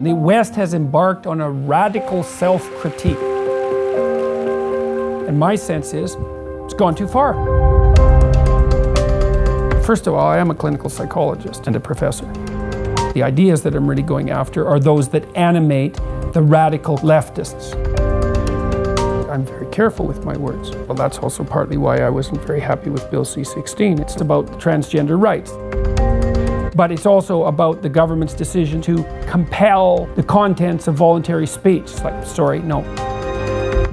The West has embarked on a radical self-critique. And my sense is, it's gone too far. First of all, I am a clinical psychologist and a professor. The ideas that I'm really going after are those that animate the radical leftists. I'm very careful with my words. Well, that's also partly why I wasn't very happy with Bill C-16. It's about transgender rights. But it's also about the government's decision to compel the contents of voluntary speech. It's like, sorry, no.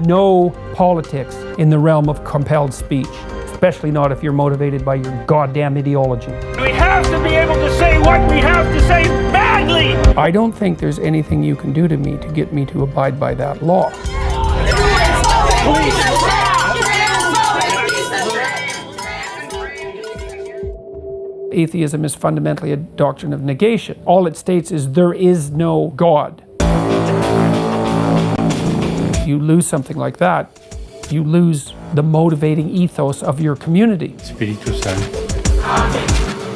No politics in the realm of compelled speech, especially not if you're motivated by your goddamn ideology. We have to be able to say what we have to say badly! I don't think there's anything you can do to me to get me to abide by that law. Atheism is fundamentally a doctrine of negation. All it states is there is no God. You lose something like that, you lose the motivating ethos of your community. Peterson.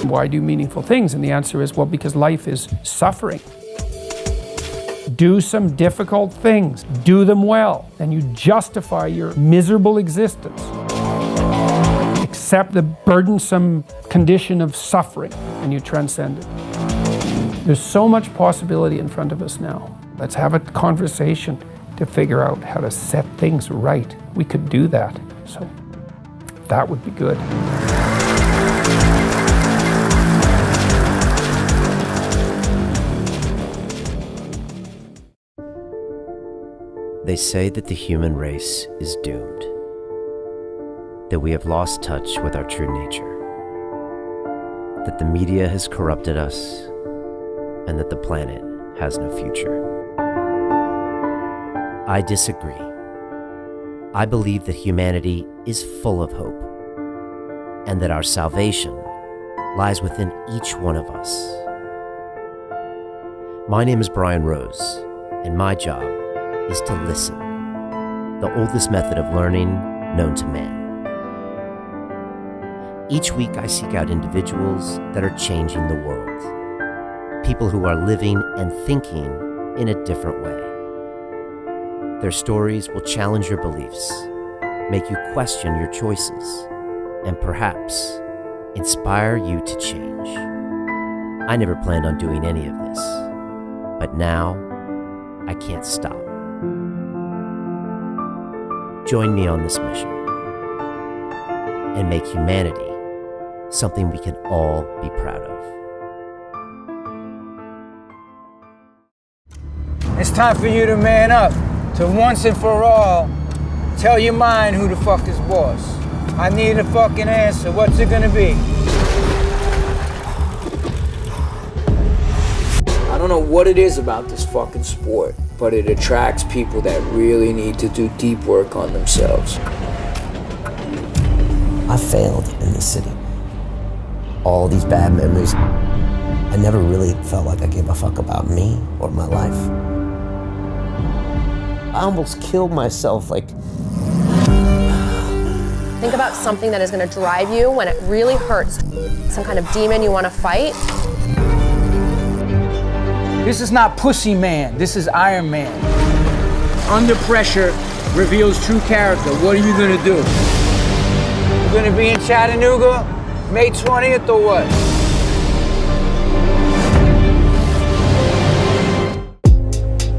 Why do meaningful things? And the answer is, well, because life is suffering. Do some difficult things, do them well, and you justify your miserable existence. Accept the burdensome condition of suffering, and you transcend it. There's so much possibility in front of us now. Let's have a conversation to figure out how to set things right. We could do that, so that would be good. They say that the human race is doomed, that we have lost touch with our true nature, that the media has corrupted us, and that the planet has no future. I disagree. I believe that humanity is full of hope, and that our salvation lies within each one of us. My name is Brian Rose, and my job is to listen, the oldest method of learning known to man. Each week I seek out individuals that are changing the world, people who are living and thinking in a different way. Their stories will challenge your beliefs, make you question your choices, and perhaps inspire you to change. I never planned on doing any of this, but now I can't stop. Join me on this mission and make humanity something we can all be proud of. It's time for you to man up, to once and for all tell your mind who the fuck is boss. I need a fucking answer. What's it gonna be? I don't know what it is about this fucking sport, but it attracts people that really need to do deep work on themselves. I failed in this city. All these bad memories. I never really felt like I gave a fuck about me or my life. I almost killed myself, like. Think about something that is going to drive you when it really hurts. Some kind of demon you want to fight. This is not Pussy Man, this is Iron Man. Under pressure reveals true character. What are you gonna do? You gonna be in Chattanooga, May 20th or what?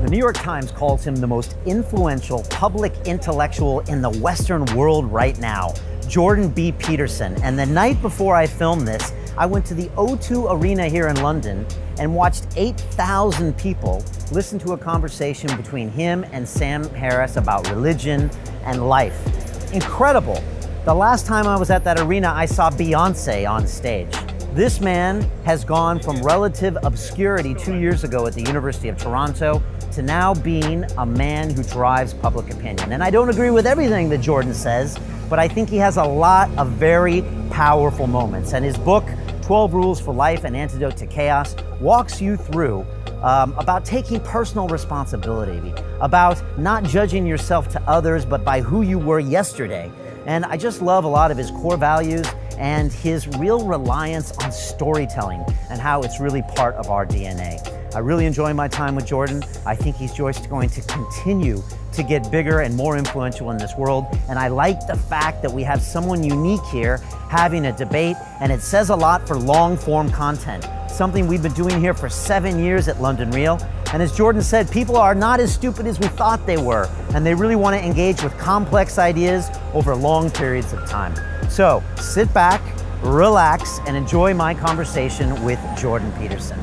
The New York Times calls him the most influential public intellectual in the Western world right now, Jordan B. Peterson. And the night before I filmed this, I went to the O2 Arena here in London and watched 8,000 people listen to a conversation between him and Sam Harris about religion and life. Incredible. The last time I was at that arena, I saw Beyonce on stage. This man has gone from relative obscurity 2 years ago at the University of Toronto to now being a man who drives public opinion. And I don't agree with everything that Jordan says, but I think he has a lot of very powerful moments. And his book, 12 Rules for Life, An Antidote to Chaos, walks you through about taking personal responsibility, about not judging yourself to others, but by who you were yesterday. And I just love a lot of his core values and his real reliance on storytelling and how it's really part of our DNA. I really enjoy my time with Jordan. I think he's just going to continue to get bigger and more influential in this world. And I like the fact that we have someone unique here having a debate, and it says a lot for long form content, something we've been doing here for 7 years at London Real. And as Jordan said, people are not as stupid as we thought they were, and they really want to engage with complex ideas over long periods of time. So sit back, relax, and enjoy my conversation with Jordan Peterson.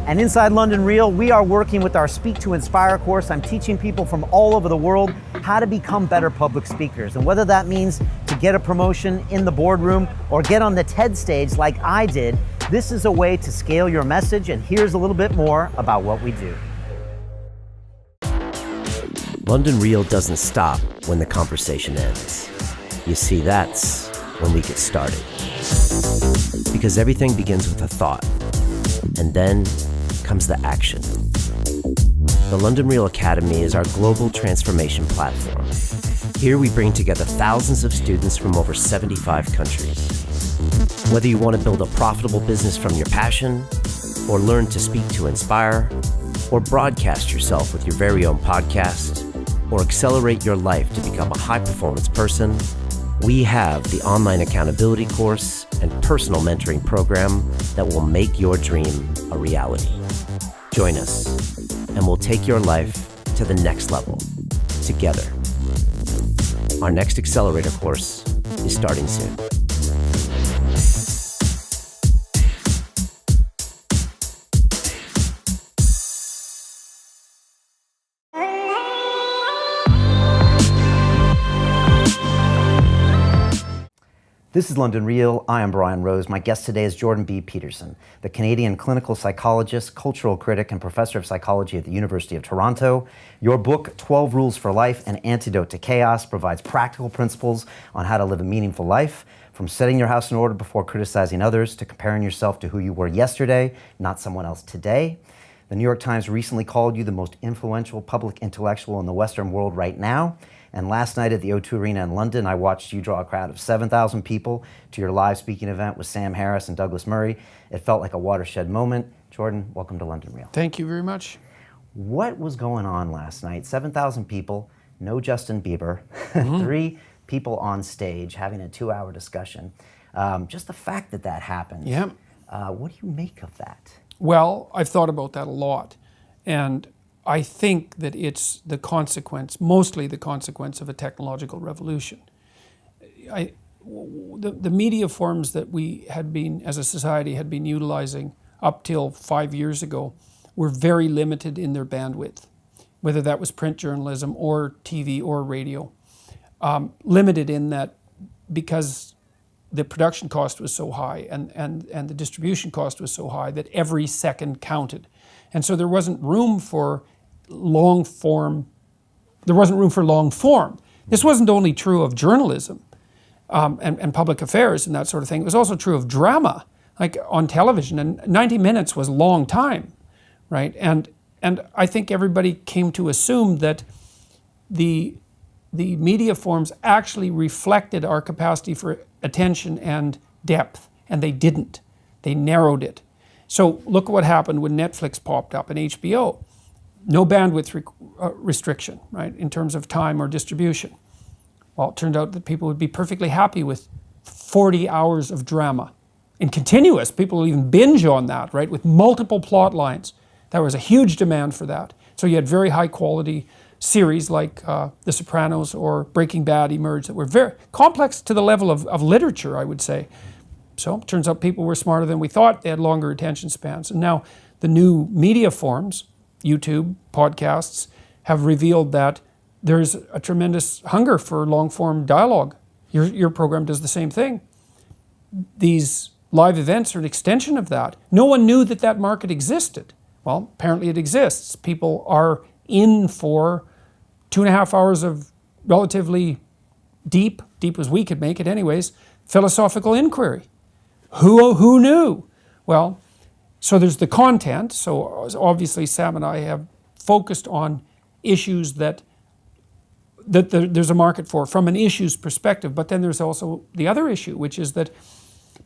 And inside London Real, we are working with our Speak to Inspire course. I'm teaching people from all over the world how to become better public speakers. And whether that means to get a promotion in the boardroom or get on the TED stage like I did, this is a way to scale your message. And here's a little bit more about what we do. London Real doesn't stop when the conversation ends. You see, that's when we get started. Because everything begins with a thought, and then comes the action. The London Real Academy is our global transformation platform. Here we bring together thousands of students from over 75 countries. Whether you want to build a profitable business from your passion, or learn to speak to inspire, or broadcast yourself with your very own podcast, or accelerate your life to become a high-performance person, we have the online accountability course and personal mentoring program that will make your dream a reality. Join us, and we'll take your life to the next level, together. Our next accelerator course is starting soon. This is London Real. I am Brian Rose. My guest today is Jordan B. Peterson, the Canadian clinical psychologist, cultural critic, and professor of psychology at the University of Toronto. Your book, 12 Rules for Life, An Antidote to Chaos, provides practical principles on how to live a meaningful life, from setting your house in order before criticizing others to comparing yourself to who you were yesterday, not someone else today. The New York Times recently called you the most influential public intellectual in the Western world right now. And last night at the O2 Arena in London, I watched you draw a crowd of 7,000 people to your live speaking event with Sam Harris and Douglas Murray. It felt like a watershed moment. Jordan, welcome to London Real. Thank you very much. What was going on last night? 7,000 people, no Justin Bieber, 3 people on stage having a 2-hour discussion. Just the fact that that happened. Yeah. What do you make of that? Well, I've thought about that a lot. And I think that it's the consequence, mostly the consequence of a technological revolution. The media forms that we had been, as a society, had been utilizing up till 5 years ago were very limited in their bandwidth, whether that was print journalism or TV or radio. Limited in that because the production cost was so high and the distribution cost was so high that every second counted. And so there wasn't room for long form. This wasn't only true of journalism and public affairs and that sort of thing. It was also true of drama, like on television. And 90 minutes was a long time, right? And I think everybody came to assume that the media forms actually reflected our capacity for attention and depth, and they didn't. They narrowed it. So look at what happened when Netflix popped up and HBO. No bandwidth restriction, right, in terms of time or distribution. Well, it turned out that people would be perfectly happy with 40 hours of drama. And continuous, people will even binge on that, right, with multiple plot lines. There was a huge demand for that. So you had very high quality series like The Sopranos or Breaking Bad emerged that were very complex to the level of literature, I would say. So it turns out people were smarter than we thought. They had longer attention spans. And now the new media forms, YouTube, podcasts, have revealed that there's a tremendous hunger for long-form dialogue. Your program does the same thing. These live events are an extension of that. No one knew that that market existed. Well, apparently it exists. People are in for 2.5 hours of relatively deep as we could make it anyways, philosophical inquiry. Who knew? Well, so there's the content. So obviously Sam and I have focused on issues that there's a market for from an issues perspective. But then there's also the other issue, which is that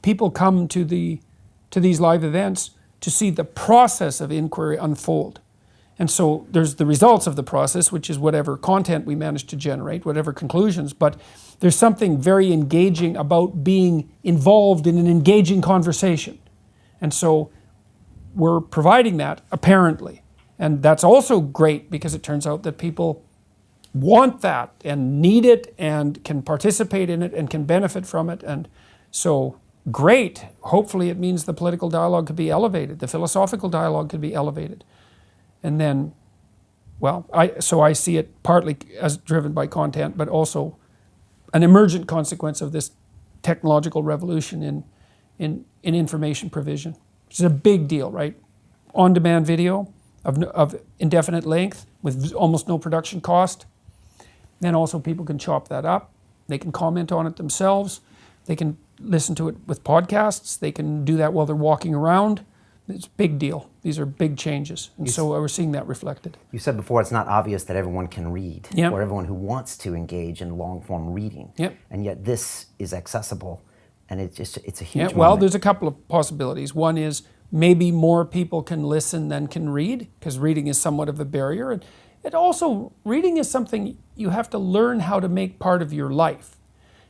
people come to these live events to see the process of inquiry unfold. And so there's the results of the process, which is whatever content we manage to generate, whatever conclusions, but there's something very engaging about being involved in an engaging conversation. And so we're providing that, apparently. And that's also great because it turns out that people want that and need it and can participate in it and can benefit from it. And so great. Hopefully it means the political dialogue could be elevated, the philosophical dialogue could be elevated. And then, well, I see it partly as driven by content, but also an emergent consequence of this technological revolution in information provision, which is a big deal, right? On-demand video of indefinite length with almost no production cost. Then also people can chop that up. They can comment on it themselves. They can listen to it with podcasts. They can do that while they're walking around. It's a big deal. These are big changes. And so we're seeing that reflected. You said before it's not obvious that everyone can read, Yep. or everyone who wants to engage in long-form reading. Yep. And yet this is accessible, and it's a huge Yeah, well, moment. there's a couple of possibilities. One is maybe more people can listen than can read, because reading is somewhat of a barrier. And it also, reading is something you have to learn how to make part of your life.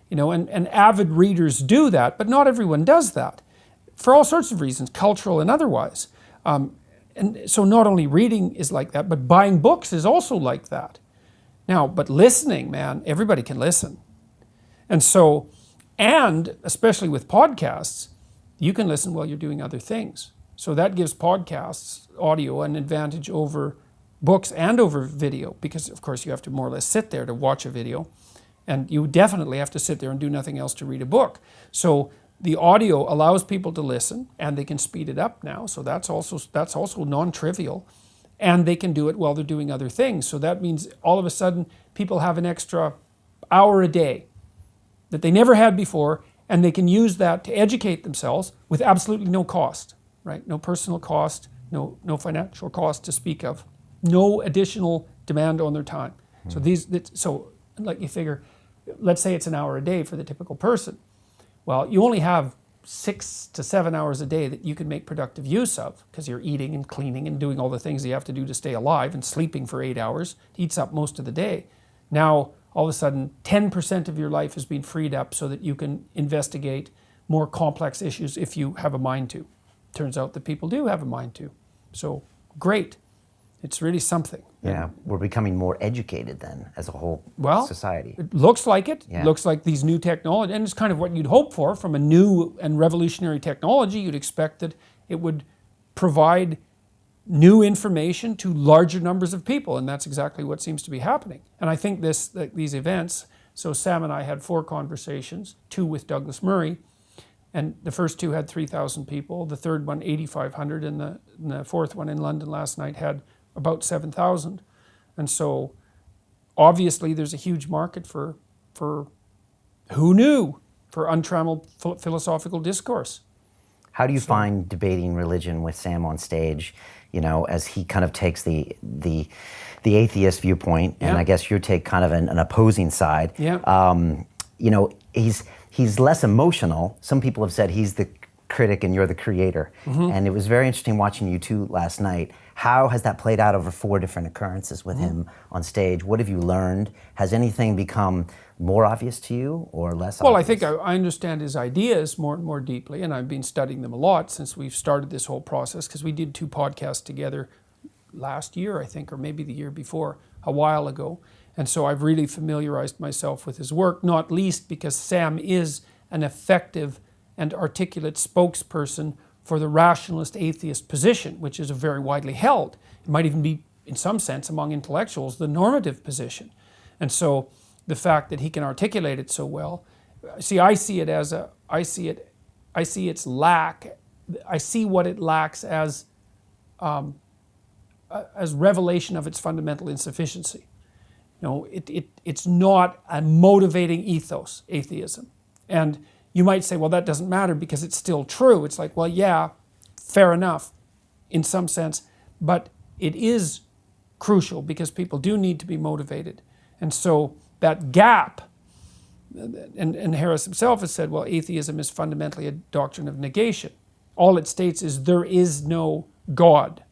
You know, and avid readers do that, but not everyone does that, for all sorts of reasons, cultural and otherwise. And so not only reading is like that, but buying books is also like that. Now, but listening, man, everybody can listen. And so, and especially with podcasts, you can listen while you're doing other things. So that gives podcasts, audio, an advantage over books and over video, because of course you have to more or less sit there to watch a video. And you definitely have to sit there and do nothing else to read a book. So the audio allows people to listen, and they can speed it up now. So that's also non-trivial. And they can do it while they're doing other things. So that means all of a sudden people have an extra hour a day that they never had before, and they can use that to educate themselves with absolutely no cost, right? No personal cost, no financial cost to speak of, no additional demand on their time. So like you figure, let's say it's an hour a day for the typical person. Well, you only have 6 to 7 hours a day that you can make productive use of, because you're eating and cleaning and doing all the things you have to do to stay alive, and sleeping for 8 hours eats up most of the day. Now, all of a sudden, 10% of your life has been freed up so that you can investigate more complex issues if you have a mind to. Turns out that people do have a mind to. So, great. It's really something. Yeah, we're becoming more educated then as a whole society. It looks like it. Yeah. It looks like these new technology, and it's kind of what you'd hope for from a new and revolutionary technology. You'd expect that it would provide new information to larger numbers of people, and that's exactly what seems to be happening. And I think these events, so Sam and I had 4 conversations, 2 with Douglas Murray, and the first 2 had 3,000 people, the third one 8,500, and the fourth one in London last night had about 7,000. And so obviously there's a huge market for who knew, for untrammeled philosophical discourse. How do you find debating religion with Sam on stage, you know, as he kind of takes the atheist viewpoint, and I guess you take kind of an opposing side. Yeah. You know, he's less emotional. Some people have said he's the critic and you're the creator. Mm-hmm. And it was very interesting watching you two last night. How has that played out over 4 different occurrences with him on stage? What have you learned? Has anything become more obvious to you or less obvious? Well, I think I understand his ideas more and more deeply, and I've been studying them a lot since we've started this whole process, because we did 2 podcasts together last year, I think, or maybe the year before, a while ago. And so I've really familiarized myself with his work, not least because Sam is an effective and articulate spokesperson for the rationalist atheist position, which is a very widely held. It might even be, in some sense, among intellectuals, the normative position. And so the fact that he can articulate it so well, I see what it lacks as revelation of its fundamental insufficiency. You know, it's not a motivating ethos, atheism. And you might say, well, that doesn't matter because it's still true. It's like, well, yeah, fair enough in some sense, but it is crucial because people do need to be motivated. And so that gap, and Harris himself has said, well, atheism is fundamentally a doctrine of negation. All it states is there is no God.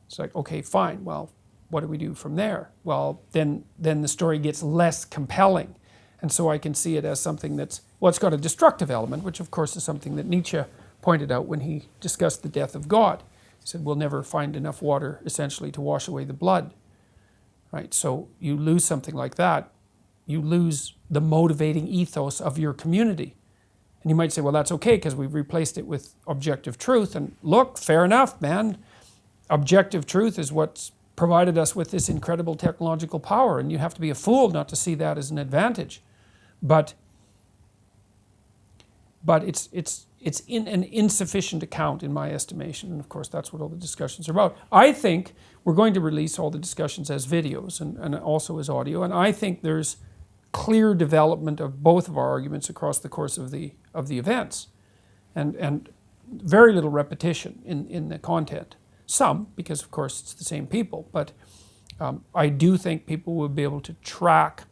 It's like, okay, fine, well, what do we do from there? Well, then the story gets less compelling. And so I can see it as something that's, well, it's got a destructive element, which of course is something that Nietzsche pointed out when he discussed the death of God. He said, we'll never find enough water, essentially, to wash away the blood. Right? So you lose something like that, you lose the motivating ethos of your community. And you might say, well, that's okay because we've replaced it with objective truth. And look, fair enough, man. Objective truth is what's provided us with this incredible technological power, and you have to be a fool not to see that as an advantage. But it's in an insufficient account in my estimation, and of course that's what all the discussions are about. I think we're going to release all the discussions as videos and also as audio, and I think there's clear development of both of our arguments across the course of the events, and very little repetition in the content. Some, because of course it's the same people, but I do think people will be able to track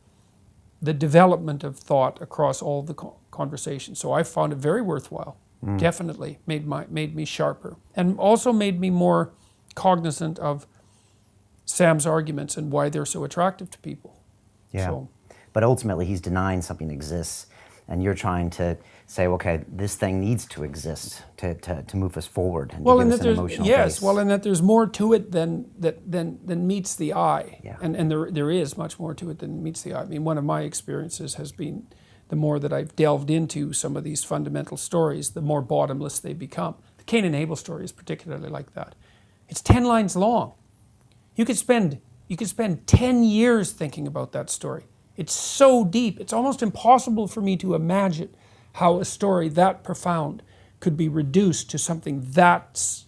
the development of thought across all the conversations. So I found it very worthwhile. Definitely made me sharper, and also made me more cognizant of Sam's arguments and why they're so attractive to people. Yeah. So, but ultimately he's denying something exists, and you're trying to say, okay, this thing needs to exist to move us forward and to give us an emotional base. Well, and that there's more to it than meets the eye. Yeah. And there is much more to it than meets the eye. I mean, one of my experiences has been, the more that I've delved into some of these fundamental stories, the more bottomless they become. The Cain and Abel story is particularly like that. It's 10 lines long. You could spend 10 years thinking about that story. It's so deep. It's almost impossible for me to imagine how a story that profound could be reduced to something that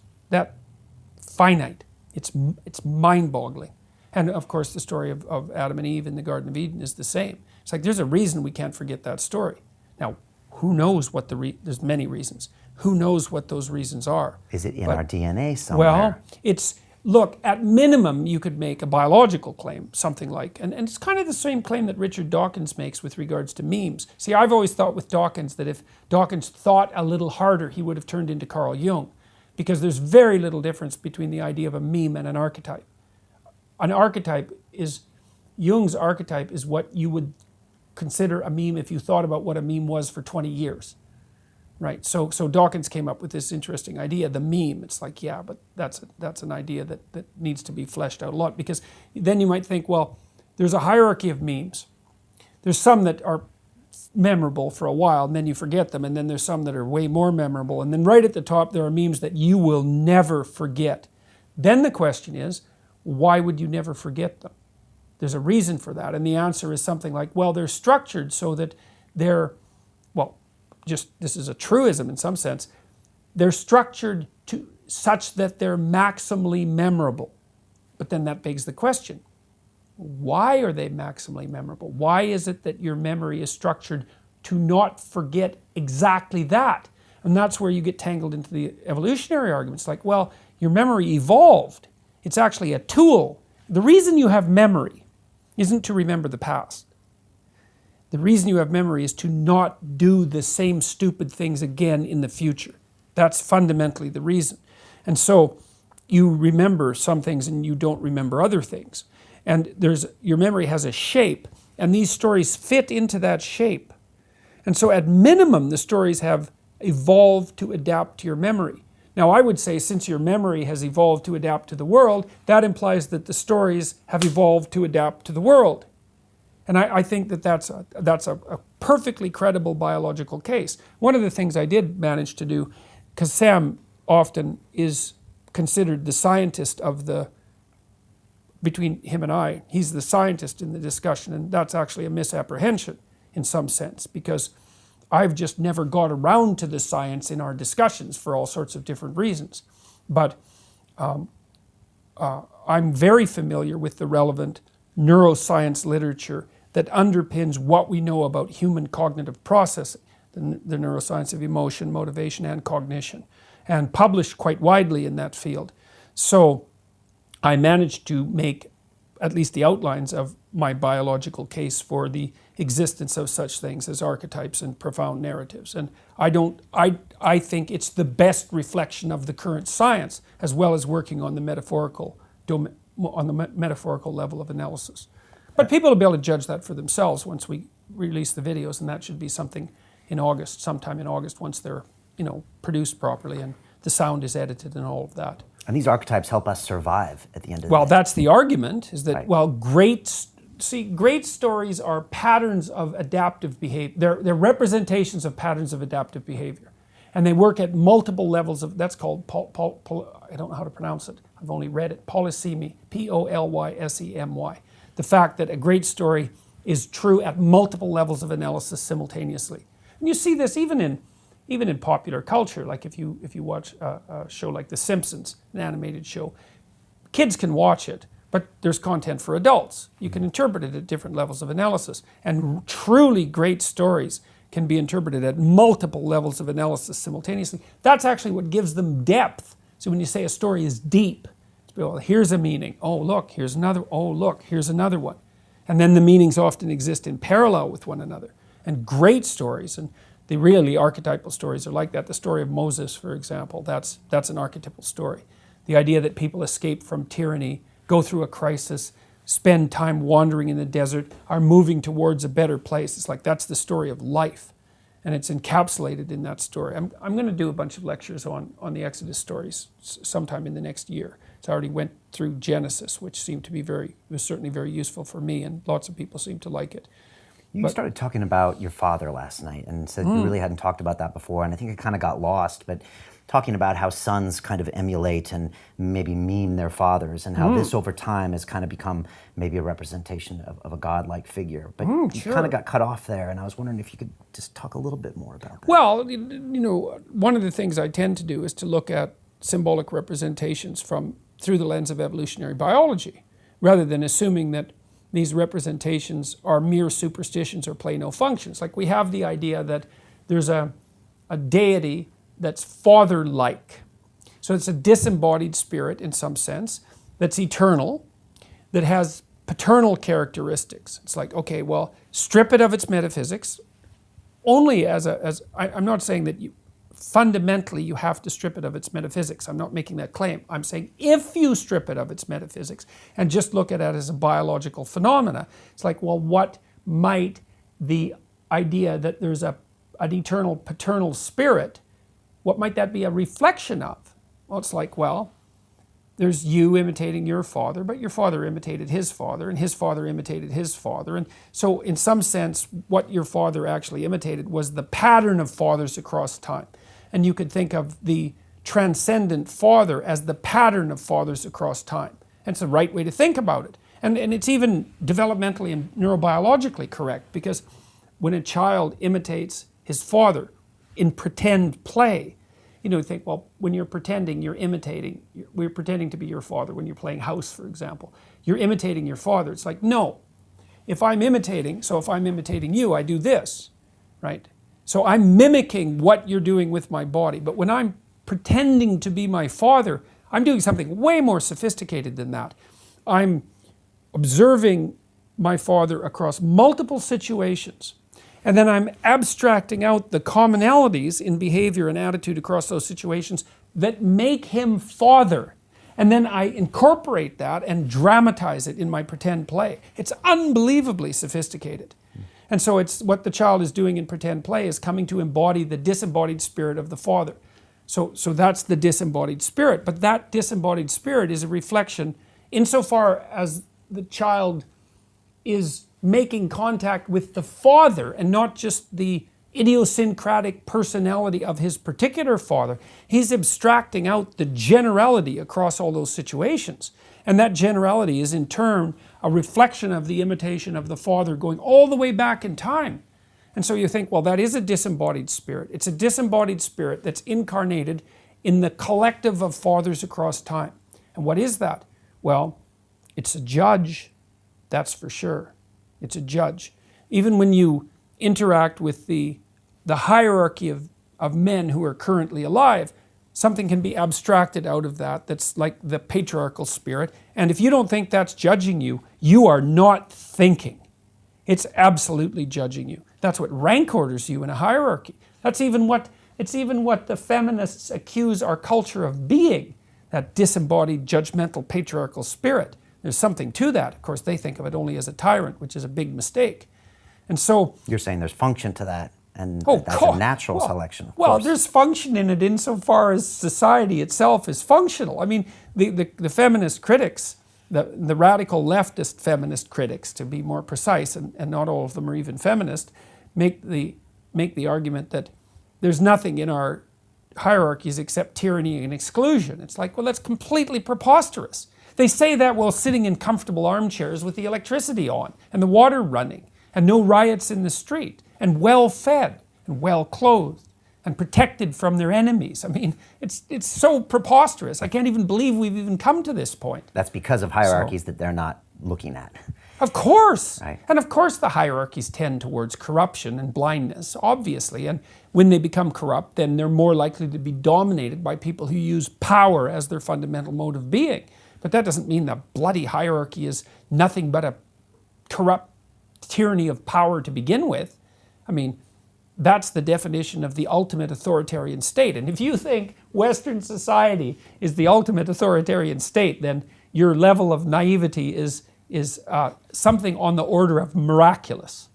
finite. It's mind-boggling. And of course, the story of Adam and Eve in the Garden of Eden is the same. It's like there's a reason we can't forget that story. Now, who knows what there's many reasons. Who knows what those reasons are? Is it in our DNA somewhere? Well, look, at minimum, you could make a biological claim, something like, and it's kind of the same claim that Richard Dawkins makes with regards to memes. See, I've always thought with Dawkins that if Dawkins thought a little harder, he would have turned into Carl Jung, because there's very little difference between the idea of a meme and an archetype. Jung's archetype is what you would consider a meme if you thought about what a meme was for 20 years. Right, so Dawkins came up with this interesting idea, the meme. It's like, yeah, but that's an idea that needs to be fleshed out a lot, because then you might think, well, there's a hierarchy of memes. There's some that are memorable for a while, and then you forget them, and then there's some that are way more memorable, and then right at the top there are memes that you will never forget. Then the question is, why would you never forget them? There's a reason for that, and the answer is something like, well, they're structured so that they're, well, this is a truism in some sense, they're structured such that they're maximally memorable. But then that begs the question, why are they maximally memorable? Why is it that your memory is structured to not forget exactly that? And that's where you get tangled into the evolutionary arguments, like, well, your memory evolved. It's actually a tool. The reason you have memory isn't to remember the past. The reason you have memory is to not do the same stupid things again in the future. That's fundamentally the reason. And so you remember some things and you don't remember other things. And your memory has a shape, and these stories fit into that shape. And so at minimum, the stories have evolved to adapt to your memory. Now, I would say since your memory has evolved to adapt to the world, that implies that the stories have evolved to adapt to the world. And I think that's a perfectly credible biological case. One of the things I did manage to do, because Sam often is considered the scientist between him and I, he's the scientist in the discussion, and that's actually a misapprehension in some sense, because I've just never got around to the science in our discussions for all sorts of different reasons. But I'm very familiar with the relevant neuroscience literature that underpins what we know about human cognitive processing, the neuroscience of emotion, motivation, and cognition, and published quite widely in that field. So I managed to make at least the outlines of my biological case for the existence of such things as archetypes and profound narratives. And I think it's the best reflection of the current science, as well as working on the metaphorical level of analysis. But people will be able to judge that for themselves once we release the videos, and that should be something in August, sometime in August, once they're produced properly and the sound is edited and all of that. And these archetypes help us survive at the end of the day. Well, that's the argument, is that, right. well, great stories are patterns of adaptive behavior. They're representations of patterns of adaptive behavior. And they work at multiple levels of, that's called, I don't know how to pronounce it. I've only read it, polysemy, Polysemy. The fact that a great story is true at multiple levels of analysis simultaneously. And you see this even in popular culture. Like if you watch a show like The Simpsons, an animated show, kids can watch it, but there's content for adults. You can interpret it at different levels of analysis. And truly great stories can be interpreted at multiple levels of analysis simultaneously. That's actually what gives them depth. So when you say a story is deep, it's, well, here's a meaning. Oh, look, here's another. Oh, look, here's another one. And then the meanings often exist in parallel with one another. And great stories, and the really archetypal stories are like that. The story of Moses, for example, that's an archetypal story. The idea that people escape from tyranny, go through a crisis, spend time wandering in the desert, are moving towards a better place. It's like that's the story of life, and it's encapsulated in that story. I'm going to do a bunch of lectures on the Exodus stories sometime in the next year. So I already went through Genesis, which seemed to be was certainly very useful for me, and lots of people seem to like it. You started talking about your father last night and said you really hadn't talked about that before, and I think it kind of got lost, but talking about how sons kind of emulate and maybe meme their fathers, and how this over time has kind of become maybe a representation of a godlike figure. But you sure. kind of got cut off there, and I was wondering if you could just talk a little bit more about that. Well, one of the things I tend to do is to look at symbolic representations through the lens of evolutionary biology, rather than assuming that these representations are mere superstitions or play no functions. Like we have the idea that there's a deity that's father-like. So it's a disembodied spirit in some sense, that's eternal, that has paternal characteristics. It's like, okay, well, strip it of its metaphysics, only I'm not saying that fundamentally you have to strip it of its metaphysics. I'm not making that claim. I'm saying if you strip it of its metaphysics and just look at it as a biological phenomena, it's like, well, what might the idea that there's an eternal paternal spirit, what might that be a reflection of? Well, it's like, well, there's you imitating your father, but your father imitated his father, and his father imitated his father. And so in some sense, what your father actually imitated was the pattern of fathers across time. And you could think of the transcendent father as the pattern of fathers across time. And it's the right way to think about it. And it's even developmentally and neurobiologically correct, because when a child imitates his father in pretend play, you think, well, when you're pretending, we're pretending to be your father when you're playing house, for example. You're imitating your father. It's like, no. If I'm imitating you, I do this, right? So I'm mimicking what you're doing with my body. But when I'm pretending to be my father, I'm doing something way more sophisticated than that. I'm observing my father across multiple situations. And then I'm abstracting out the commonalities in behavior and attitude across those situations that make him father. And then I incorporate that and dramatize it in my pretend play. It's unbelievably sophisticated. And so it's what the child is doing in pretend play is coming to embody the disembodied spirit of the father. So that's the disembodied spirit. But that disembodied spirit is a reflection insofar as the child is making contact with the father and not just the idiosyncratic personality of his particular father. He's abstracting out the generality across all those situations. And that generality is in turn a reflection of the imitation of the father going all the way back in time. And so you think, well, that is a disembodied spirit. It's a disembodied spirit that's incarnated in the collective of fathers across time. And what is that? Well, it's a judge, that's for sure. It's a judge. Even when you interact with the hierarchy of men who are currently alive, something can be abstracted out of that that's like the patriarchal spirit. And if you don't think that's judging you, you are not thinking. It's absolutely judging you. That's what rank orders you in a hierarchy. It's even what the feminists accuse our culture of being, that disembodied, judgmental, patriarchal spirit. There's something to that. Of course, they think of it only as a tyrant, which is a big mistake. And so... You're saying there's function to that, and Oh, that's God. a natural selection. Of Well, course. there's function in it insofar as society itself is functional. I mean, the feminist critics, the radical leftist feminist critics, to be more precise, and not all of them are even feminist, make the argument that there's nothing in our hierarchies except tyranny and exclusion. It's like, well, that's completely preposterous. They say that while sitting in comfortable armchairs with the electricity on and the water running and no riots in the street and well fed and well clothed and protected from their enemies. I mean, it's so preposterous. I can't even believe we've even come to this point. That's because of hierarchies that they're not looking at. Of course. Right. And of course the hierarchies tend towards corruption and blindness, obviously. And when they become corrupt, then they're more likely to be dominated by people who use power as their fundamental mode of being. But that doesn't mean the bloody hierarchy is nothing but a corrupt tyranny of power to begin with. I mean, that's the definition of the ultimate authoritarian state. And if you think Western society is the ultimate authoritarian state, then your level of naivety is something on the order of miraculous.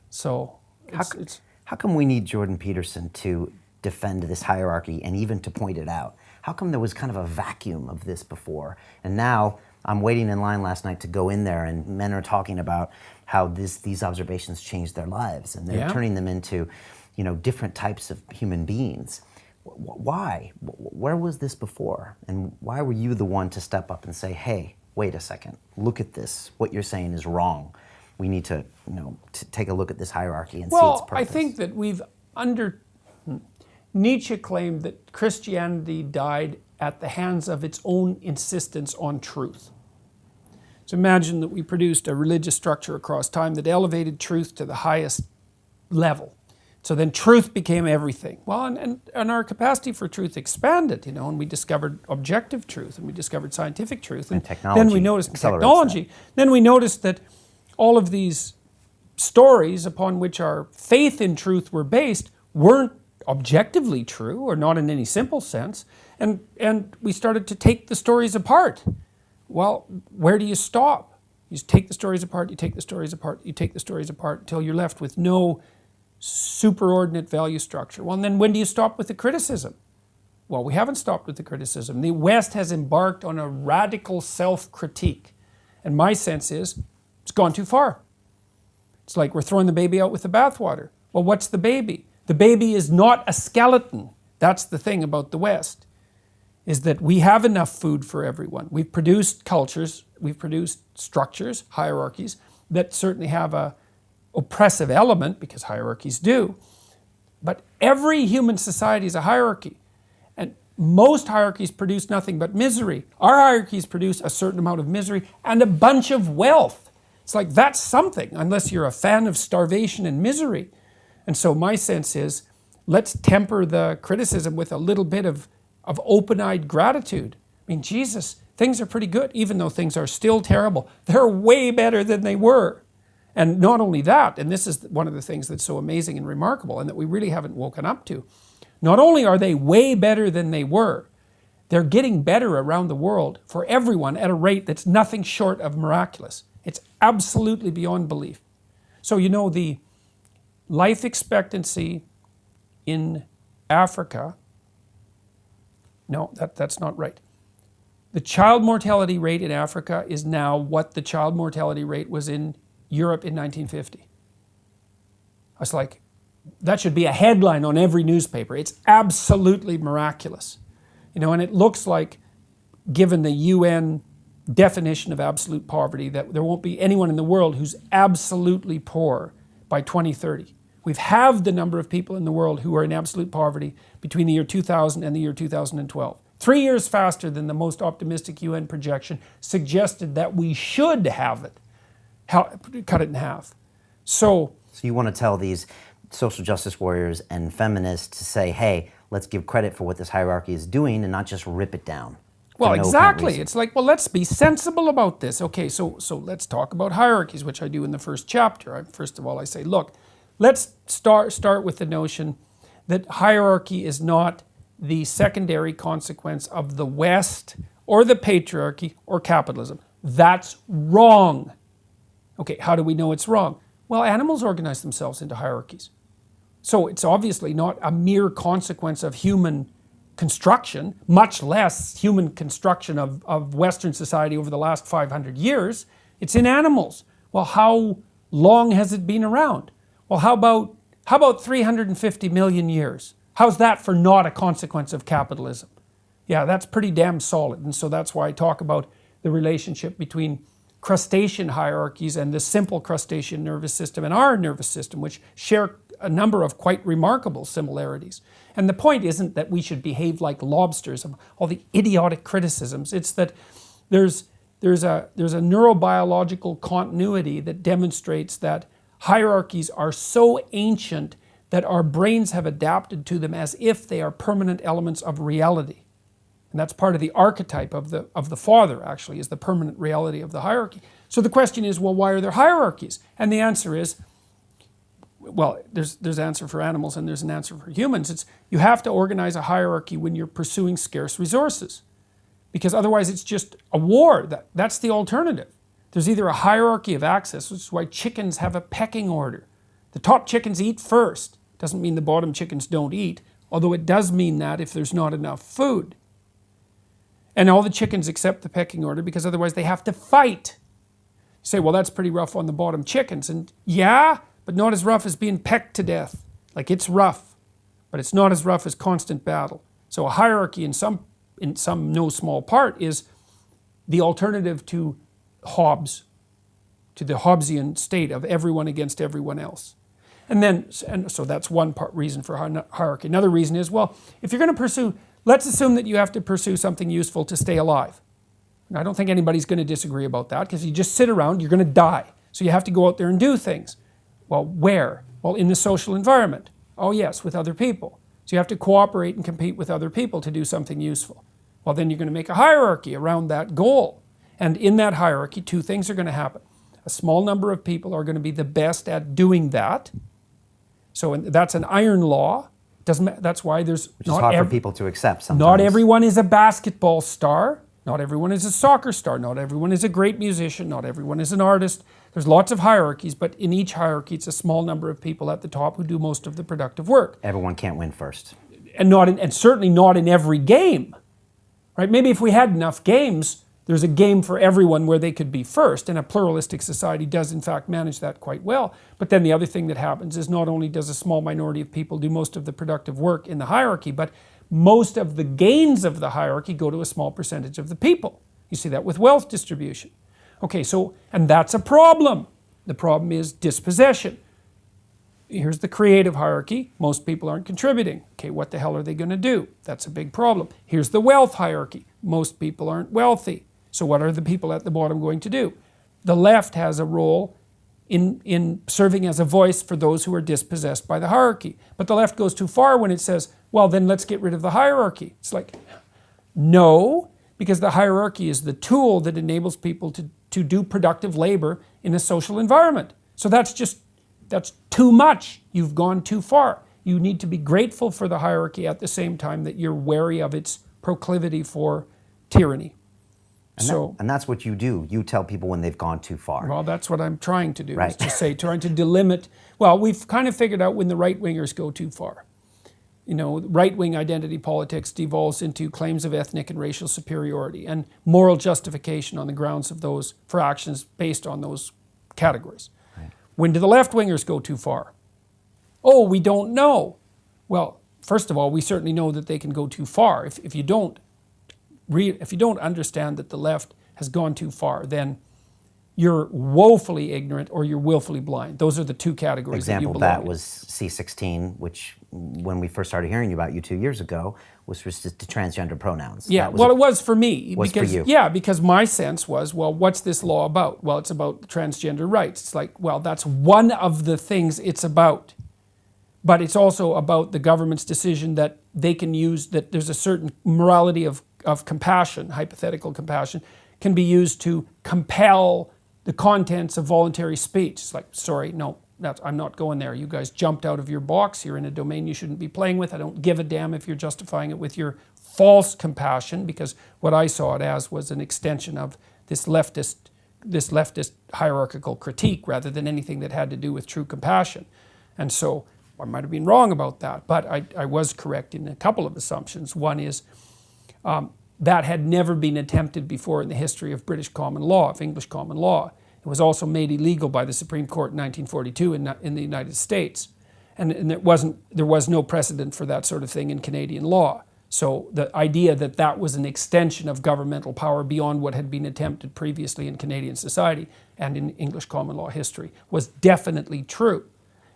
So How come we need Jordan Peterson to defend this hierarchy and even to point it out? How come there was kind of a vacuum of this before? And now I'm waiting in line last night to go in there, and men are talking about how these observations changed their lives, and they're turning them into, different types of human beings. Why? Where was this before? And why were you the one to step up and say, hey, wait a second, look at this. What you're saying is wrong. We need to, to take a look at this hierarchy and see its purpose. Well, I think that Nietzsche claimed that Christianity died at the hands of its own insistence on truth. So imagine that we produced a religious structure across time that elevated truth to the highest level. So then truth became everything. Well, and our capacity for truth expanded, and we discovered objective truth, and we discovered scientific truth. And technology. Then we noticed accelerates that. Then we noticed that all of these stories upon which our faith in truth were based weren't objectively true, or not in any simple sense, and we started to take the stories apart. Well, where do you stop? You take the stories apart, you take the stories apart, you take the stories apart until you're left with no superordinate value structure. Well, and then when do you stop with the criticism? Well, we haven't stopped with the criticism. The West has embarked on a radical self-critique, and my sense is it's gone too far. It's like we're throwing the baby out with the bathwater. Well, what's the baby? The baby is not a skeleton. That's the thing about the West, is that we have enough food for everyone. We've produced cultures, we've produced structures, hierarchies, that certainly have a oppressive element, because hierarchies do. But every human society is a hierarchy. And most hierarchies produce nothing but misery. Our hierarchies produce a certain amount of misery and a bunch of wealth. It's like that's something, unless you're a fan of starvation and misery. And so my sense is, let's temper the criticism with a little bit of open-eyed gratitude. I mean, Jesus, things are pretty good, even though things are still terrible. They're way better than they were. And not only that, and this is one of the things that's so amazing and remarkable, and that we really haven't woken up to, not only are they way better than they were, they're getting better around the world for everyone at a rate that's nothing short of miraculous. It's absolutely beyond belief. So the life expectancy in Africa, no, that's not right. The child mortality rate in Africa is now what the child mortality rate was in Europe in 1950. I was like, that should be a headline on every newspaper. It's absolutely miraculous. And it looks like, given the UN definition of absolute poverty, that there won't be anyone in the world who's absolutely poor by 2030. We've halved the number of people in the world who are in absolute poverty between the year 2000 and the year 2012. 3 years faster than the most optimistic UN projection suggested that we should have it, cut it in half. So you want to tell these social justice warriors and feminists to say, hey, let's give credit for what this hierarchy is doing and not just rip it down. Well, for no apparent exactly. reason. It's like, well, let's be sensible about this. Okay, so let's talk about hierarchies, which I do in the first chapter. First of all, I say, look, let's start with the notion that hierarchy is not the secondary consequence of the West or the patriarchy or capitalism. That's wrong. Okay, how do we know it's wrong? Well, animals organize themselves into hierarchies. So it's obviously not a mere consequence of human construction, much less human construction of Western society over the last 500 years. It's in animals. Well, how long has it been around? Well, how about 350 million years? How's that for not a consequence of capitalism? Yeah, that's pretty damn solid. And so that's why I talk about the relationship between crustacean hierarchies and the simple crustacean nervous system and our nervous system, which share a number of quite remarkable similarities. And the point isn't that we should behave like lobsters of all the idiotic criticisms. It's that there's a neurobiological continuity that demonstrates that hierarchies are so ancient that our brains have adapted to them as if they are permanent elements of reality. And that's part of the archetype of the father, actually, is the permanent reality of the hierarchy. So the question is, well, why are there hierarchies? And the answer is, well, there's an answer for animals and there's an answer for humans. It's you have to organize a hierarchy when you're pursuing scarce resources, because otherwise it's just a war. That's the alternative. There's either a hierarchy of access, which is why chickens have a pecking order. The top chickens eat first. Doesn't mean the bottom chickens don't eat, although it does mean that if there's not enough food. And all the chickens accept the pecking order because otherwise they have to fight. You say, well, that's pretty rough on the bottom chickens. And yeah, but not as rough as being pecked to death. Like, it's rough, but it's not as rough as constant battle. So a hierarchy in some no small part is the alternative to Hobbes, to the Hobbesian state of everyone against everyone else. And so that's one reason for hierarchy. Another reason is, well, if you're going to pursue, let's assume that you have to pursue something useful to stay alive. And I don't think anybody's going to disagree about that, because you just sit around, you're going to die. So you have to go out there and do things. Well, where? Well, in the social environment. Oh yes, with other people. So you have to cooperate and compete with other people to do something useful. Well, then you're going to make a hierarchy around that goal. And in that hierarchy, two things are going to happen. A small number of people are going to be the best at doing that. So that's an iron law. That's why there's Which is hard for people to accept sometimes. Not everyone is a basketball star. Not everyone is a soccer star. Not everyone is a great musician. Not everyone is an artist. There's lots of hierarchies, but in each hierarchy, it's a small number of people at the top who do most of the productive work. Everyone can't win first. And certainly not in every game. Right? Maybe if we had enough games, there's a game for everyone where they could be first, and a pluralistic society does in fact manage that quite well. But then the other thing that happens is not only does a small minority of people do most of the productive work in the hierarchy, but most of the gains of the hierarchy go to a small percentage of the people. You see that with wealth distribution. Okay, and that's a problem. The problem is dispossession. Here's the creative hierarchy. Most people aren't contributing. Okay, what the hell are they going to do? That's a big problem. Here's the wealth hierarchy. Most people aren't wealthy. So what are the people at the bottom going to do? The left has a role in serving as a voice for those who are dispossessed by the hierarchy. But the left goes too far when it says, well, then let's get rid of the hierarchy. It's like, no, because the hierarchy is the tool that enables people to do productive labor in a social environment. So that's too much. You've gone too far. You need to be grateful for the hierarchy at the same time that you're wary of its proclivity for tyranny. And that's what you do. You tell people when they've gone too far. Well, that's what I'm trying to do, right. Is to say, trying to delimit. Well, we've kind of figured out when the right-wingers go too far. You know, right-wing identity politics devolves into claims of ethnic and racial superiority and moral justification on the grounds of those, for actions based on those categories. Right. When do the left-wingers go too far? Oh, we don't know. Well, first of all, we certainly know that they can go too far. If you don't understand that the left has gone too far, then you're woefully ignorant or you're willfully blind. Those are the two categories. Example that was C16, which when we first started hearing about you 2 years ago, was restricted to transgender pronouns. Yeah, well, it was for me. Was because, for you. Yeah, because my sense was, well, what's this law about? Well, it's about transgender rights. It's like, well, that's one of the things it's about. But it's also about the government's decision that they can use, that there's a certain morality of compassion, hypothetical compassion, can be used to compel the contents of voluntary speech. It's like, sorry, no, I'm not going there. You guys jumped out of your box. You're in a domain you shouldn't be playing with. I don't give a damn if you're justifying it with your false compassion, because what I saw it as was an extension of this leftist hierarchical critique rather than anything that had to do with true compassion. And so I might have been wrong about that, but I was correct in a couple of assumptions. One is that had never been attempted before in the history of British common law, of English common law. It was also made illegal by the Supreme Court in 1942 in the United States. And there was no precedent for that sort of thing in Canadian law. So the idea that that was an extension of governmental power beyond what had been attempted previously in Canadian society and in English common law history was definitely true.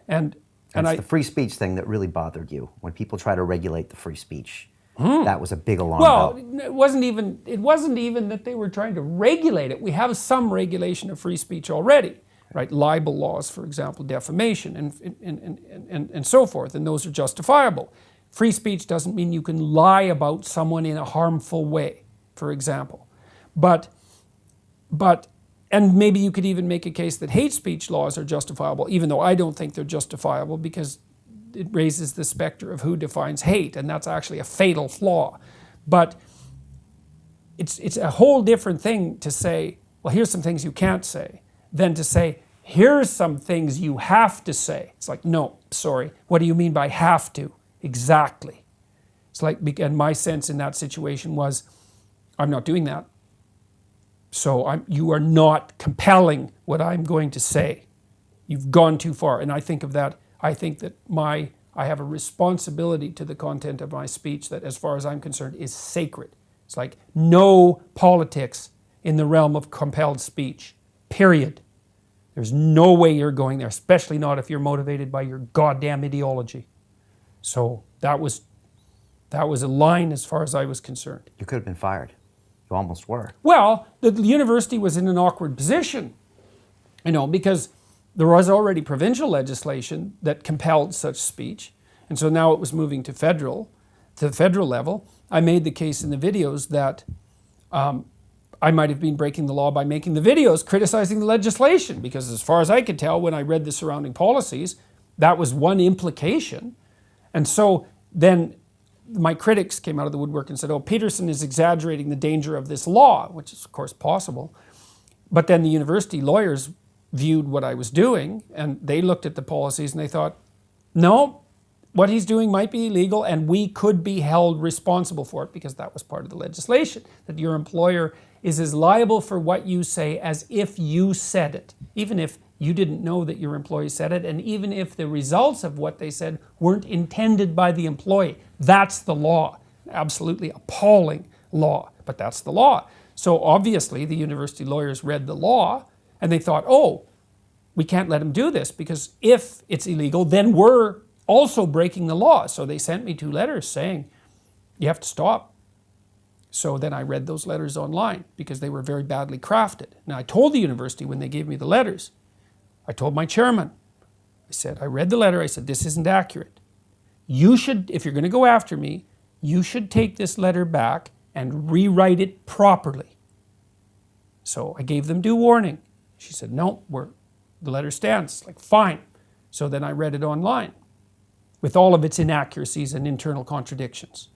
And it's the free speech thing that really bothered you, when people try to regulate the free speech. That was a big alarm bell. It wasn't even that they were trying to regulate it. We have some regulation of free speech already, right? Libel laws, for example, defamation, and so forth, and those are justifiable. Free speech doesn't mean you can lie about someone in a harmful way, for example. And maybe you could even make a case that hate speech laws are justifiable, even though I don't think they're justifiable, because it raises the specter of who defines hate, and that's actually a fatal flaw. But it's a whole different thing to say, well, here's some things you can't say, than to say, here's some things you have to say. It's like, no, sorry, what do you mean by have to? Exactly. It's like, and my sense in that situation was, I'm not doing that. So you are not compelling what I'm going to say. You've gone too far. And I think that I have a responsibility to the content of my speech that, as far as I'm concerned, is sacred. It's like no politics in the realm of compelled speech, period. There's no way you're going there, especially not if you're motivated by your goddamn ideology. So that was a line as far as I was concerned. You could have been fired. You almost were. Well, the university was in an awkward position, because there was already provincial legislation that compelled such speech. And so now it was moving to the federal level. I made the case in the videos that I might have been breaking the law by making the videos criticizing the legislation, because as far as I could tell when I read the surrounding policies, that was one implication. And so then my critics came out of the woodwork and said, oh, Peterson is exaggerating the danger of this law, which is of course possible. But then the university lawyers viewed what I was doing, and they looked at the policies and they thought, no, what he's doing might be illegal and we could be held responsible for it, because that was part of the legislation, that your employer is as liable for what you say as if you said it, even if you didn't know that your employee said it, and even if the results of what they said weren't intended by the employee. That's the law. Absolutely appalling law, but that's the law. So obviously the university lawyers read the law and they thought, oh, we can't let him do this, because if it's illegal, then we're also breaking the law. So they sent me 2 letters saying, you have to stop. So then I read those letters online because they were very badly crafted. Now I told the university when they gave me the letters, I told my chairman, I said, I read the letter, I said, this isn't accurate. You should, if you're going to go after me, you should take this letter back and rewrite it properly. So I gave them due warning. She said, no, the letter stands. Like, fine. So then I read it online with all of its inaccuracies and internal contradictions.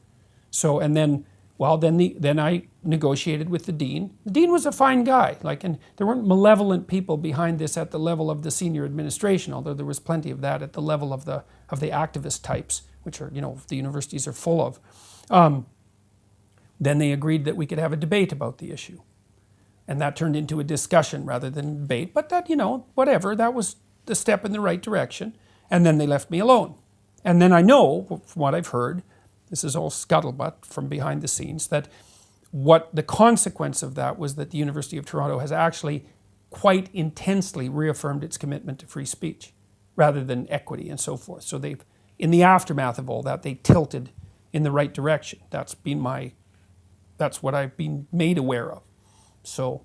So, and then, then I negotiated with the dean. The dean was a fine guy, and there weren't malevolent people behind this at the level of the senior administration, although there was plenty of that at the level of the activist types, which are, the universities are full of. Then they agreed that we could have a debate about the issue. And that turned into a discussion rather than a debate, but that, whatever, that was the step in the right direction. And then they left me alone. And then I know, from what I've heard, this is all scuttlebutt from behind the scenes, that what the consequence of that was that the University of Toronto has actually quite intensely reaffirmed its commitment to free speech rather than equity and so forth. So they've, in the aftermath of all that, they tilted in the right direction. That's what I've been made aware of. So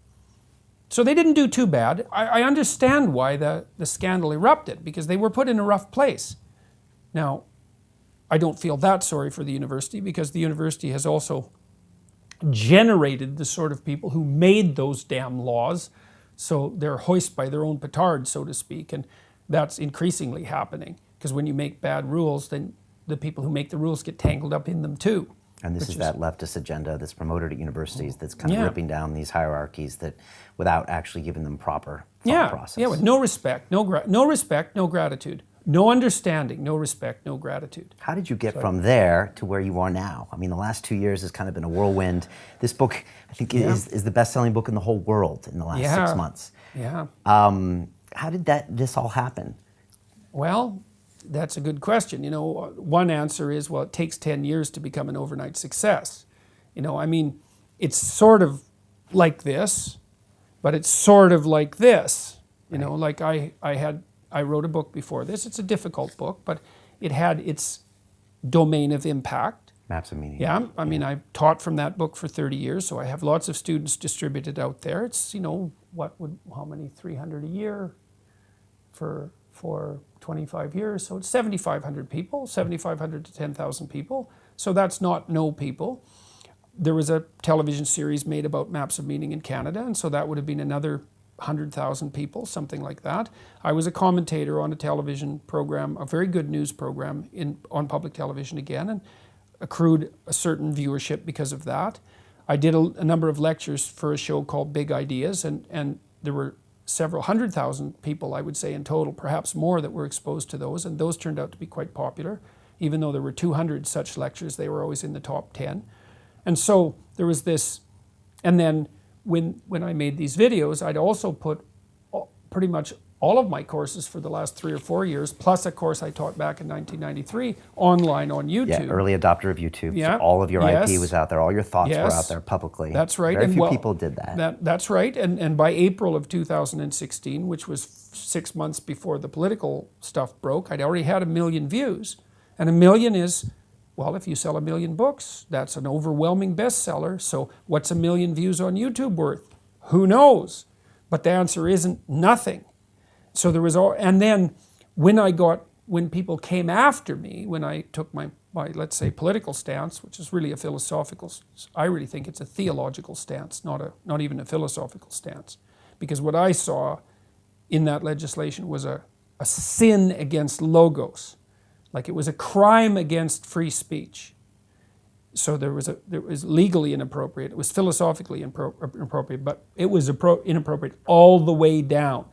they didn't do too bad. I understand why the scandal erupted, because they were put in a rough place. Now, I don't feel that sorry for the university, because the university has also generated the sort of people who made those damn laws, so they're hoist by their own petard, so to speak, and that's increasingly happening, because when you make bad rules, then the people who make the rules get tangled up in them too. And this is that leftist agenda that's promoted at universities that's kind of ripping down these hierarchies that, without actually giving them proper thought process. Yeah, with no respect, no respect, no gratitude. No understanding, no respect, no gratitude. How did you get from there to where you are now? I mean, the last 2 years has kind of been a whirlwind. This book, I think, is the best-selling book in the whole world in the last 6 months. Yeah. How did this all happen? Well, that's a good question. You know, one answer is, well, it takes 10 years to become an overnight success. You know, I mean, it's sort of like this, but it's sort of like this. You know, like I wrote a book before this. It's a difficult book, but it had its domain of impact. Maps of Meaning. Yeah, I mean, I taught from that book for 30 years, so I have lots of students distributed out there. It's, you know, how many, 300 a year for 25 years, so it's 7,500 people, 7,500 to 10,000 people. So that's not no people. There was a television series made about Maps of Meaning in Canada, and so that would have been another 100,000 people, something like that. I was a commentator on a television program, a very good news program on public television again, and accrued a certain viewership because of that. I did a number of lectures for a show called Big Ideas, and there were several 100,000 people, I would say, in total, perhaps more, that were exposed to those, and those turned out to be quite popular. Even though there were 200 such lectures, they were always in the top 10. And so there was this, and then when I made these videos, I'd also put pretty much all of my courses for the last 3 or 4 years, plus a course I taught back in 1993, online on YouTube. Yeah, early adopter of YouTube. Yeah. So all of your IP was out there, all your thoughts were out there publicly. That's right. Very few people did that. That's right. And by April of 2016, which was 6 months before the political stuff broke, I'd already had 1 million views. And 1 million is, well, if you sell 1 million books, that's an overwhelming bestseller. So what's 1 million views on YouTube worth? Who knows? But the answer isn't nothing. So there was all, and then when people came after me, when I took my let's say political stance, which is really a philosophical, I really think it's a theological stance, not even a philosophical stance, because what I saw in that legislation was a sin against logos, like it was a crime against free speech. So there was legally inappropriate, it was philosophically inappropriate, but it was inappropriate all the way down.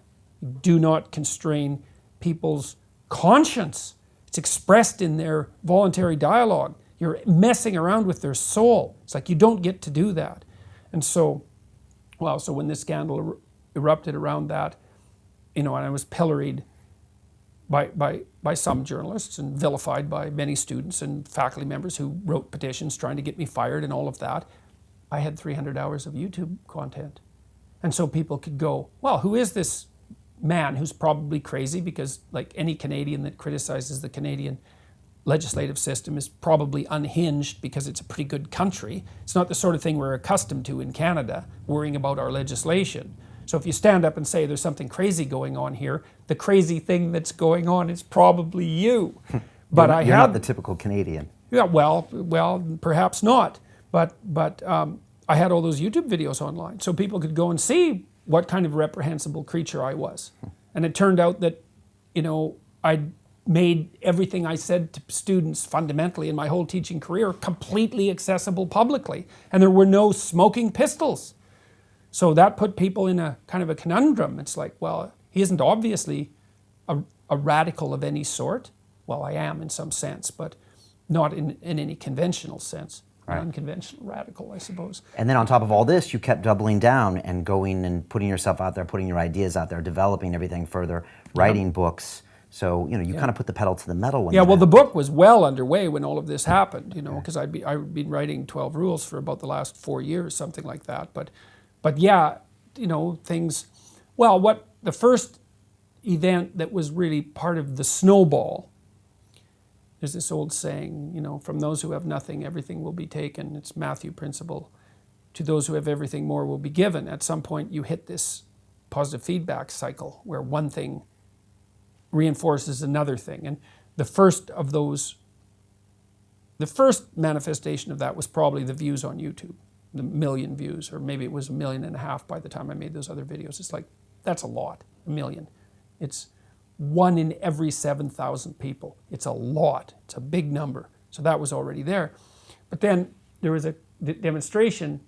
Do not constrain people's conscience. It's expressed in their voluntary dialogue. You're messing around with their soul. It's like you don't get to do that. And so, well, so when this scandal erupted around that, you know, and I was pilloried by some journalists and vilified by many students and faculty members who wrote petitions trying to get me fired and all of that, I had 300 hours of YouTube content. And so people could go, well, who is this man who's probably crazy, because like any Canadian that criticizes the Canadian legislative system is probably unhinged because it's a pretty good country. It's not the sort of thing we're accustomed to in Canada, worrying about our legislation. So if you stand up and say there's something crazy going on here, the crazy thing that's going on is probably you. But you're not the typical Canadian. Yeah, well, perhaps not. But I had all those YouTube videos online, so people could go and see what kind of reprehensible creature I was. And it turned out that, you know, I'd made everything I said to students fundamentally in my whole teaching career completely accessible publicly. And there were no smoking pistols. So that put people in a kind of a conundrum. It's like, well, he isn't obviously a radical of any sort. Well, I am in some sense, but not in any conventional sense. Right. Unconventional radical, I suppose. And then on top of all this, you kept doubling down and going and putting yourself out there, putting your ideas out there, developing everything further, writing books. So, you know, you kind of put the pedal to the metal. When well, the book was well underway when all of this happened, you know, because I'd been writing 12 Rules for about the last 4 years, something like that. But yeah, you know, things, well, what the first event that was really part of the snowball, there's this old saying, you know, from those who have nothing, everything will be taken. It's Matthew principle. To those who have everything, more will be given. At some point, you hit this positive feedback cycle where one thing reinforces another thing. And the first of those The first manifestation of that was probably the views on YouTube, the million views, or maybe it was 1.5 million by the time I made those other videos. It's like, that's a lot, 1 million. It's 1 in every 7,000 people. It's a lot, it's a big number. So that was already there. But then there was a demonstration,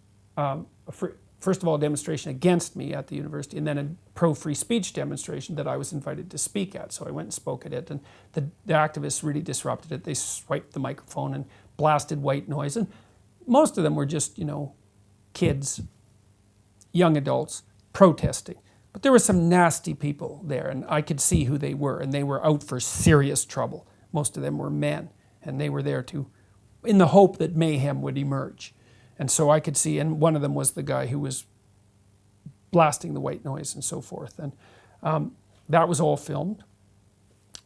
first of all, a demonstration against me at the university, and then a pro-free speech demonstration that I was invited to speak at. So I went and spoke at it, and the activists really disrupted it. They swiped the microphone and blasted white noise, and most of them were just, you know, kids, young adults protesting. But there were some nasty people there, and I could see who they were, and they were out for serious trouble. Most of them were men, and they were there in the hope that mayhem would emerge. And so I could see, and one of them was the guy who was blasting the white noise and so forth. And that was all filmed,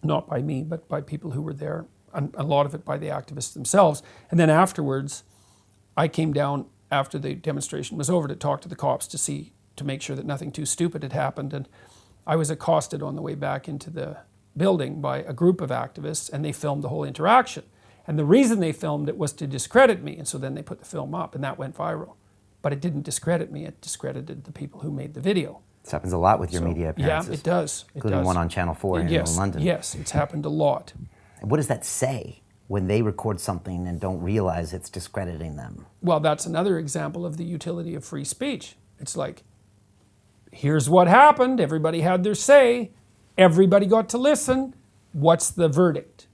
not by me, but by people who were there, and a lot of it by the activists themselves. And then afterwards, I came down after the demonstration was over to talk to the cops to make sure that nothing too stupid had happened. And I was accosted on the way back into the building by a group of activists, and they filmed the whole interaction. And the reason they filmed it was to discredit me, and so then they put the film up, and that went viral. But it didn't discredit me, it discredited the people who made the video. This happens a lot with your media appearances. Yeah, it does. Including one on Channel 4 in London. Yes, it's happened a lot. What does that say when they record something and don't realize it's discrediting them? Well, that's another example of the utility of free speech. It's like, here's what happened, everybody had their say, everybody got to listen, what's the verdict?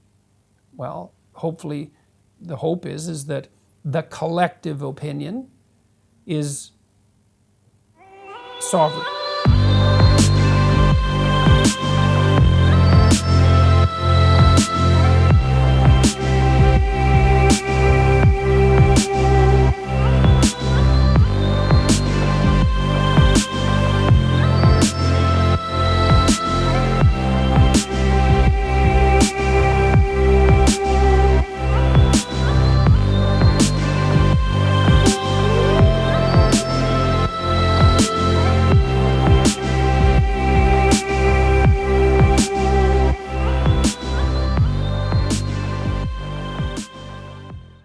Well, hopefully, the hope is that the collective opinion is sovereign.